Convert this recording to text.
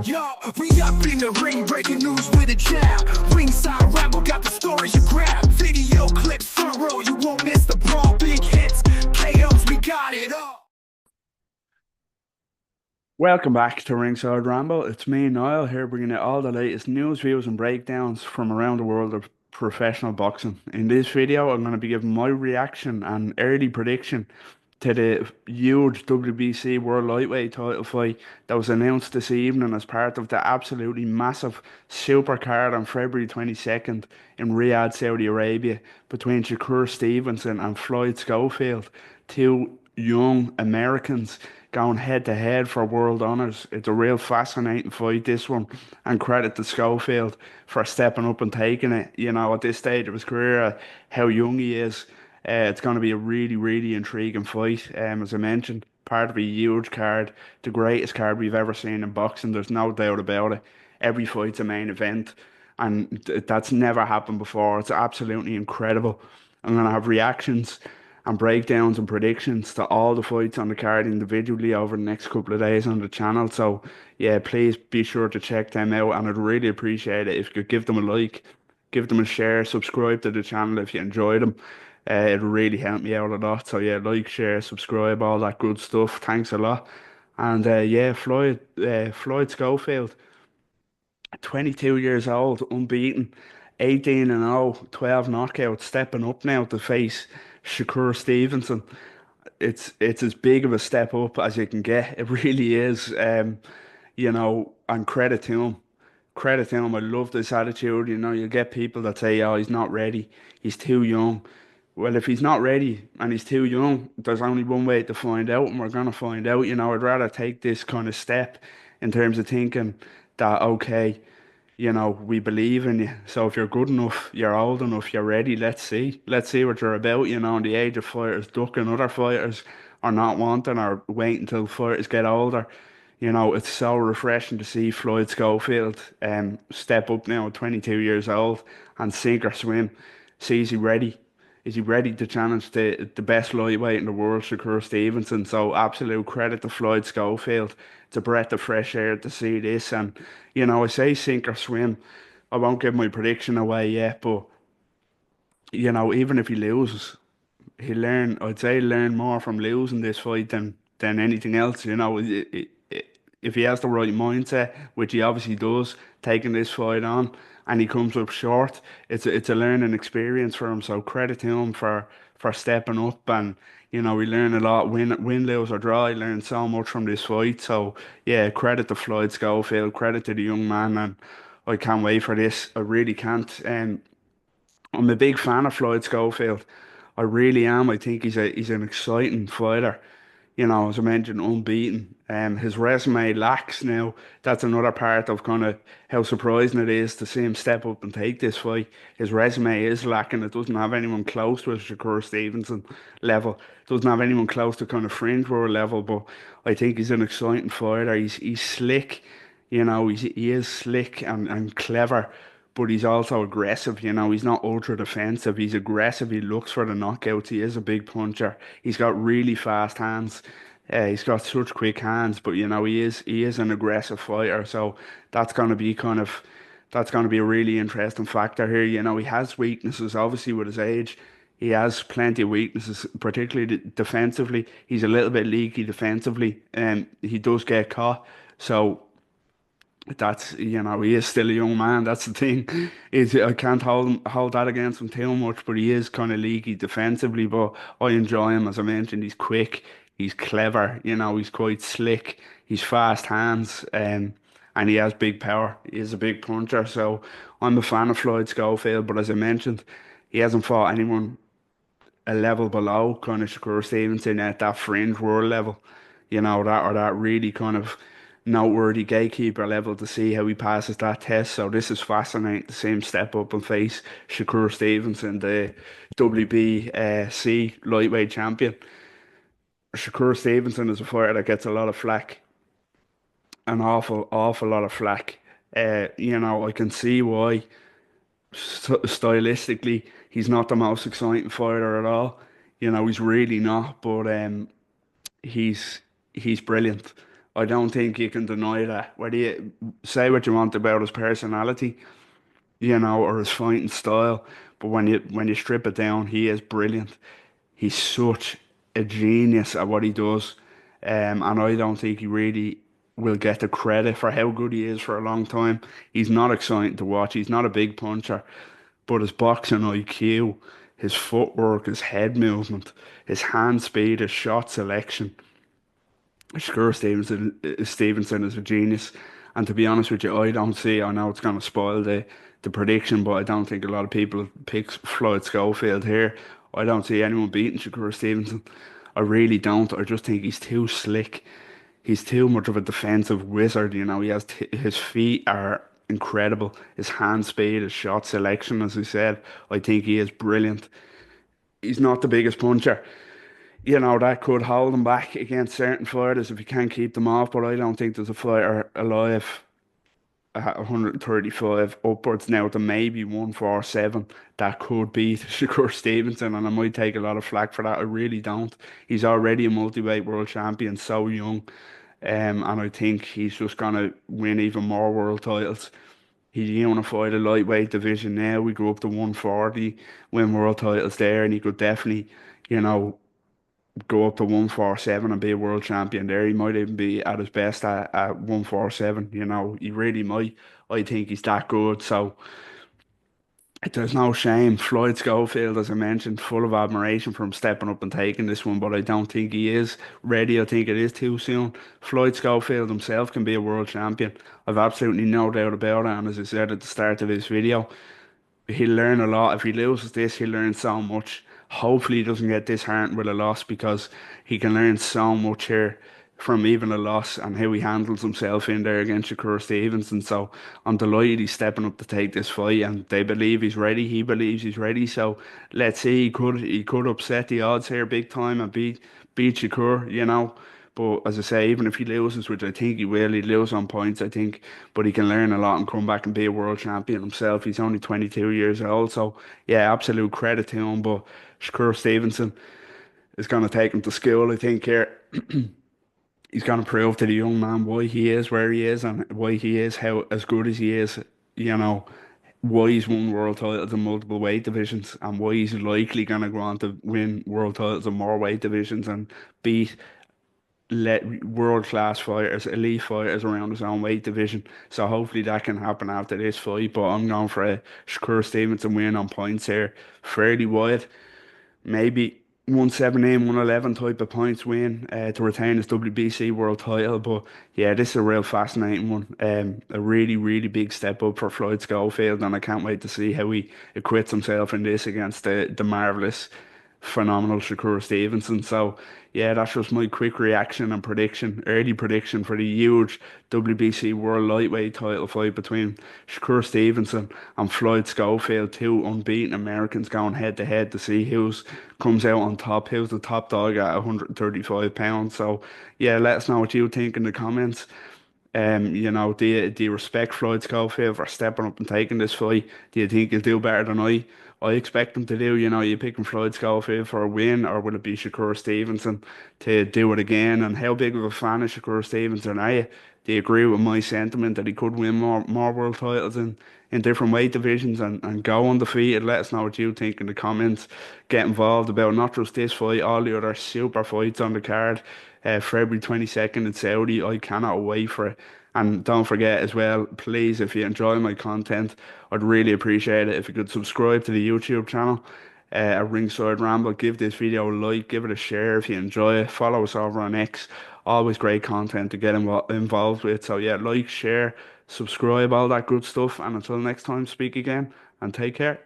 Yo, we up in the ring, breaking news with a jab. Ringside ramble, got the stories you grab. Video clips, front row, you won't miss the brawl. Big hits, KOs, we got it all. Welcome back to Ringside Ramble. It's me, Niall, here bringing you all the latest news, views, and breakdowns from around the world of professional boxing. In this video, I'm going to be giving my reaction and early prediction to the huge WBC World Lightweight title fight that was announced this evening as part of the absolutely massive super card on February 22nd in Riyadh, Saudi Arabia, between Shakur Stevenson and Floyd Schofield, two young Americans going head to head for world honours. It's a real fascinating fight, this one, and credit to Schofield for stepping up and taking it. You know, at this stage of his career, how young he is. It's going to be a really, really intriguing fight. As I mentioned, part of a huge card, the greatest card we've ever seen in boxing. There's no doubt about it. Every fight's a main event, and that's never happened before. It's absolutely incredible. I'm going to have reactions and breakdowns and predictions to all the fights on the card individually over the next couple of days on the channel. So, yeah, please be sure to check them out, and I'd really appreciate it if you could give them a like, give them a share, subscribe to the channel if you enjoy them. It'll really help me out a lot. So yeah, like, share, subscribe, all that good stuff. Thanks a lot. And yeah, Floyd Schofield, 22 years old, unbeaten, 18 and 0, 12 knockouts, stepping up now to face Shakur Stevenson. It's as big of a step up as you can get. It really is. And credit to him. Credit to him. I love this attitude. You know, you get people that say, "Oh, he's not ready. He's too young." Well, if he's not ready and he's too young, there's only one way to find out, and we're gonna find out. You know, I'd rather take this kind of step in terms of thinking that, okay, we believe in you. So if you're good enough, you're old enough, you're ready, let's see. Let's see what you're about, in the age of fighters ducking other fighters or not wanting or wait until fighters get older. You know, it's so refreshing to see Floyd Schofield step up now at 22 years old and sink or swim. See, is he ready? Is he ready to challenge the best lightweight in the world, Shakur Stevenson? So absolute credit to Floyd Schofield. It's a breath of fresh air to see this. And, I say sink or swim. I won't give my prediction away yet, but, even if he loses, I'd say learn more from losing this fight than anything else. If he has the right mindset, which he obviously does, taking this fight on, and he comes up short, it's a learning experience for him. So credit to him for stepping up, and we learn a lot. Win, lose or draw. He learned so much from this fight. So yeah, credit to Floyd Schofield, credit to the young man, and I can't wait for this. I really can't. I'm a big fan of Floyd Schofield. I really am. I think he's an exciting fighter. As I mentioned, unbeaten. His resume lacks now. That's another part of kind of how surprising it is to see him step up and take this fight. His resume is lacking. It doesn't have anyone close to a Shakur Stevenson level. It doesn't have anyone close to kind of fringe world level. But I think he's an exciting fighter. He's slick. He is slick and clever, but he's also aggressive. He's not ultra defensive. He's aggressive. He looks for the knockouts. He is a big puncher. He's got really fast hands. He's got such quick hands, but he is an aggressive fighter. So that's going to be that's going to be a really interesting factor here. He has weaknesses, obviously, with his age. He has plenty of weaknesses, particularly defensively. He's a little bit leaky defensively, and he does get caught. So he is still a young man. That's the thing. Is I can't hold that against him too much, but he is kind of leaky defensively. But I enjoy him, as I mentioned. He's quick, he's clever. He's quite slick. He's fast hands, and he has big power. He is a big puncher. So I'm a fan of Floyd Schofield. But as I mentioned, he hasn't fought anyone a level below kind of Shakur Stevenson at that fringe world level, that really kind of noteworthy gatekeeper level to see how he passes that test. So this is fascinating to see him step up and face Shakur Stevenson, the WBC lightweight champion. Shakur Stevenson is a fighter that gets a lot of flack, an awful lot of flack. I can see why. Stylistically, he's not the most exciting fighter at all. He's really not, but he's he's brilliant. I don't think you can deny that. Whether you say what you want about his personality, or his fighting style, but when you strip it down, he is brilliant. He's such a genius at what he does, and I don't think he really will get the credit for how good he is for a long time. He's not exciting to watch. He's not a big puncher, but his boxing IQ, his footwork, his head movement, his hand speed, his shot selection. Shakur Stevenson is a genius, and to be honest with you, I don't see. I know it's going to spoil the prediction, but I don't think a lot of people pick Floyd Schofield here. I don't see anyone beating Shakur Stevenson. I really don't. I just think he's too slick. He's too much of a defensive wizard. He has his feet are incredible. His hand speed, his shot selection, as I said, I think he is brilliant. He's not the biggest puncher. That could hold him back against certain fighters if he can't keep them off, but I don't think there's a fighter alive at 135 upwards now to maybe 147 that could beat Shakur Stevenson, and I might take a lot of flack for that. I really don't. He's already a multi-weight world champion, so young, and I think he's just gonna win even more world titles. He unified the lightweight division now. We grew up to 140, win world titles there, and he could definitely, you know, go up to 147 and be a world champion there. He might even be at his best at 147. He really might. I think he's that good. So there's no shame. Floyd Schofield, as I mentioned, full of admiration for him stepping up and taking this one, but I don't think he is ready. I think it is too soon. Floyd Schofield himself can be a world champion. I've absolutely no doubt about it. And as I said at the start of this video, he'll learn a lot. If he loses this, he'll learn so much. Hopefully, he doesn't get disheartened with a loss because he can learn so much here from even a loss and how he handles himself in there against Shakur Stevenson. So I'm delighted he's stepping up to take this fight, and they believe he's ready. He believes he's ready. So let's see. He could upset the odds here big time and beat Shakur. But as I say, even if he loses, which I think he will, he'd lose on points, I think. But he can learn a lot and come back and be a world champion himself. He's only 22 years old. So, yeah, absolute credit to him. But Shakur Stevenson is going to take him to school, I think, here. He's going to prove to the young man why he is where he is and why he is how as good as he is. You know, why he's won world titles in multiple weight divisions and why he's likely going to go on to win world titles in more weight divisions and beat let world class fighters, elite fighters around his own weight division. So hopefully that can happen after this fight. But I'm going for a Shakur Stevenson win on points here, fairly wide, maybe 117, 111 type of points win to retain his WBC world title. But yeah, this is a real fascinating one. A really, really big step up for Floyd Schofield, and I can't wait to see how he acquits himself in this against the marvelous, phenomenal Shakur Stevenson. So yeah, that's just my quick reaction and prediction, early prediction for the huge WBC World Lightweight title fight between Shakur Stevenson and Floyd Schofield, two unbeaten Americans going head to head to see who's comes out on top, who's the top dog at 135 pounds. So yeah, let us know what you think in the comments. Do you respect Floyd Schofield for stepping up and taking this fight? Do you think he'll do better than I expect him to do? You picking Floyd Schofield for a win, or will it be Shakur Stevenson to do it again? And how big of a fan of Shakur Stevenson are you? Do you agree with my sentiment that he could win more world titles in different weight divisions and go undefeated? Let us know what you think in the comments. Get involved about not just this fight, all the other super fights on the card. February 22nd in Saudi. I cannot wait for it. And don't forget as well, please, if you enjoy my content, I'd really appreciate it if you could subscribe to the YouTube channel, Ringside Ramble. Give this video a like, give it a share if you enjoy it. Follow us over on X. Always great content to get involved with. So yeah, like, share, subscribe, all that good stuff. And until next time, speak again and take care.